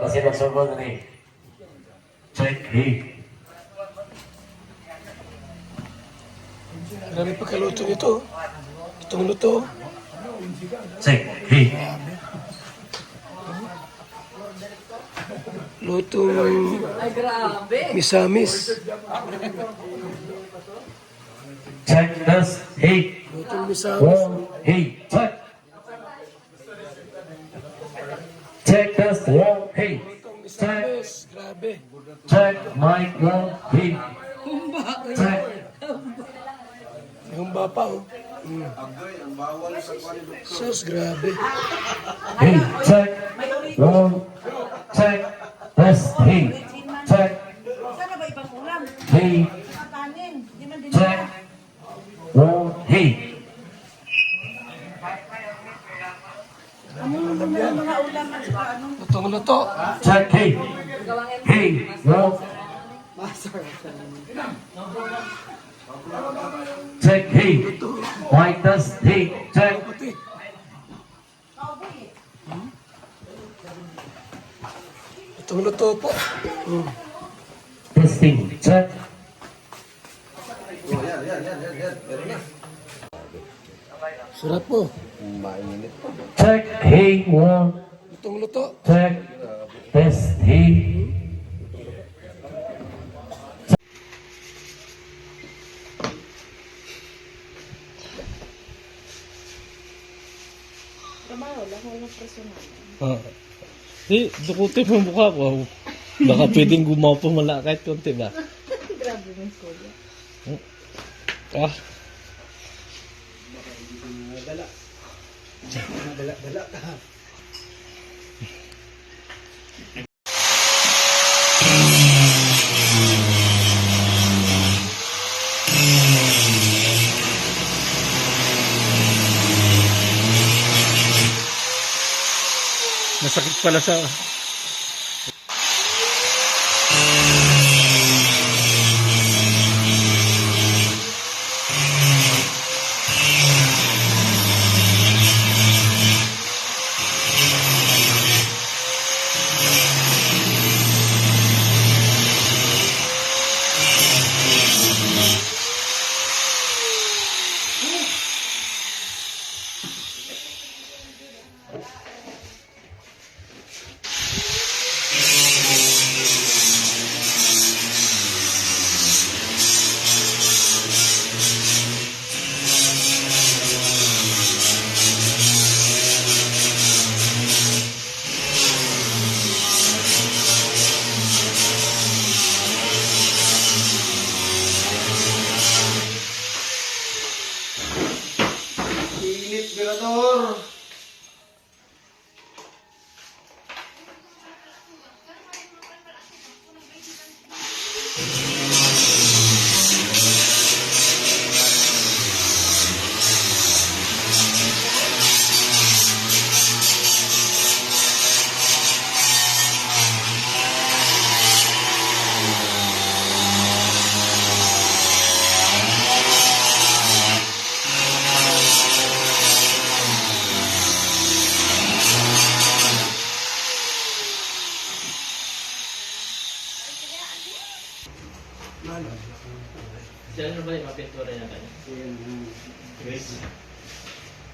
kasi magsugod ni. Check, hey. Marami pa kaluto nito. Itong luto. Check, hey. Lutong misamis. Check, test, hey. Lutong misamis. One, hey, check. Check, test, one, hey. Check, Misamis. Grabe. check, mic, one, hey. Check. May humba pa oh. Sus, grabe. Hey, check. One, check. Test, hey. Check. Sana ba ibang ulam? Hey, Kanin. Di man din check. One, hey. mga ulam at saka anong Lutong luto. Check, hey. Hey, one. Check, hey. Mic test, hey. Check. Pati. Lutong luto po. Testing, check. Sarap po. Check, hey, one. Lutong luto. Check. Test, hey. Di, dukutin mo yung mukha ko. Baka pwedeng gumawa mala kahit konti ba? grabe mo kuya. Ah, masakit pala sa... Siya ano ba yung mapintura niya kanya? Grace.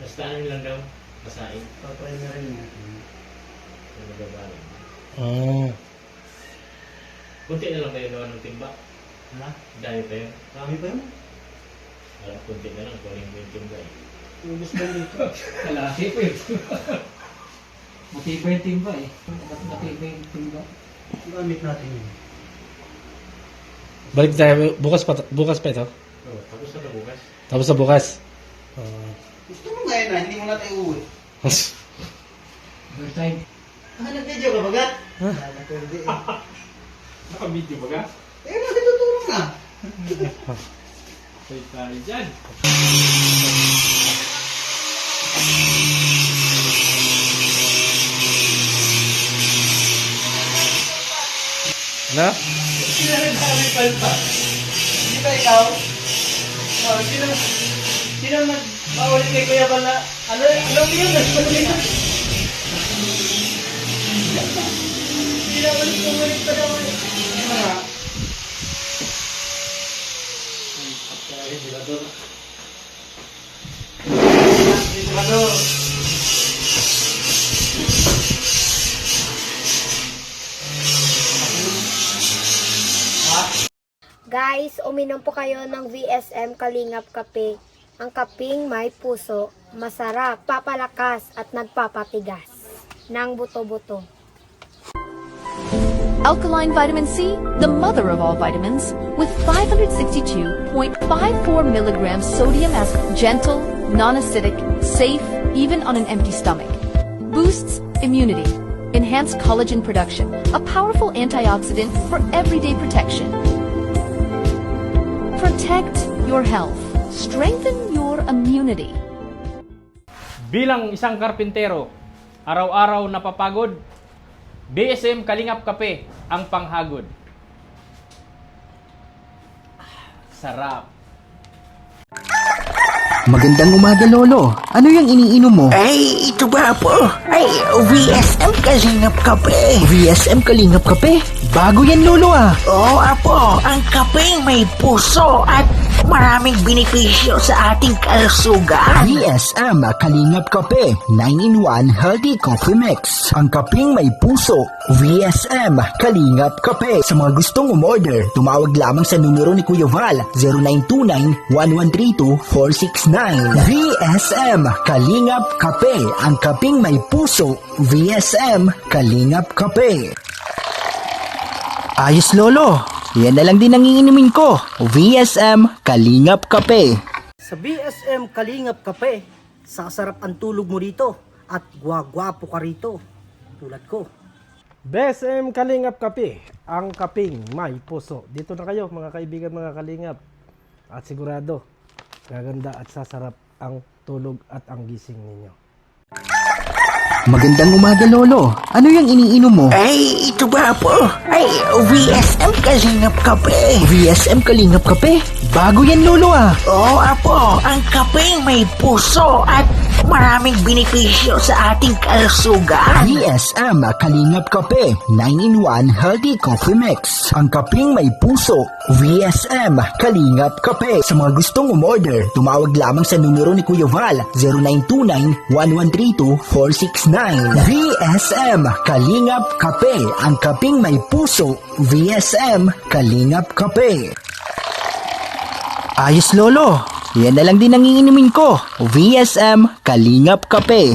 Basta ano lang daw? Basahin. Papay na rin. Yung magabaling. Ah. Kunti na lang kayo gawa ng timba. Ha? Dahil pa yun. Kami pa yun? Alam, kunti na lang. Kunin mo yung timba eh. Ubus ba dito? Kalaki pa yun. Matibay yung timba eh. Matibay yung timba. Gamit natin yun. Balik tayo. Bukas pa ito? Oo. Tapos na bukas. Tapos na bukas? Gusto mo ngayon na, hindi mo natin uuwi. First time. Nag-video ka bagat? Ha? Pwede eh. Naka-video ba ka? Eh, nakitutulong na. Say tayo dyan. Ano? Sino nag-haripal pa? Hindi ba ikaw? Oh, sino nag-paulit kay Kuya Bala? Ano yun? Nagpatuloy na. ulit pa daw. Mga. Ventilador. Guys, uminom po kayo ng VSM Kalingap Kape. Ang kaping may puso, masarap, papalakas at nagpapatigas ng buto-buto. Alkaline vitamin C, the mother of all vitamins, with 562.54 milligrams sodium as gentle, non-acidic, safe, even on an empty stomach. Boosts immunity, enhanced collagen production, a powerful antioxidant for everyday protection. Protect your health. Strengthen your immunity. Bilang isang karpintero, araw-araw napapagod, BSM Kalingap Kape ang panghagod. Sarap. Magandang umaga, Lolo. Ano yung iniinom mo? Ay, ito ba po? Ay, VSM Kalingap Kape. VSM Kalingap Kape? Bago yan, Lolo ah. Oo, apo. Ang kapeng may puso at maraming benepisyo sa ating kalusugan. VSM Kalingap Kape 9-in-1 Healthy Coffee Mix. Ang kaping may puso. VSM Kalingap Kape. Sa mga gustong umorder, tumawag lamang sa numero ni Kuya Val 0929-1132-469. VSM Kalingap Kape. Ang kaping may puso. VSM Kalingap Kape. Ayos, Lolo. Yan na lang din ang iinumin ko. VSM Kalingap Kape. Sa BSM Kalingap Kape, sasarap ang tulog mo rito at gwagwapo ka rito. Tulad ko. BSM Kalingap Kape, ang kaping may puso. Dito na kayo mga kaibigan, mga kalingap. At sigurado, gaganda at sasarap ang tulog at ang gising ninyo. Magandang umaga, Lolo. Ano yung iniinom mo? Ay, ito ba po? Ay, VSM Kalingap Kape. VSM Kalingap Kape? Bago yan, Lolo ah. Oo, apo. Ang kapeng may puso at maraming benepisyo sa ating kalusugan. VSM Kalingap Kape 9-in-1 Healthy Coffee Mix. Ang kaping may puso. VSM Kalingap Kape. Sa mga gustong umorder, tumawag lamang sa numero ni Kuya Val 0929-1132-469. VSM Kalingap Kape. Ang kaping may puso. VSM Kalingap Kape. Ayos, Lolo. Yan na lang din ang iinumin ko. VSM Kalingap Kape.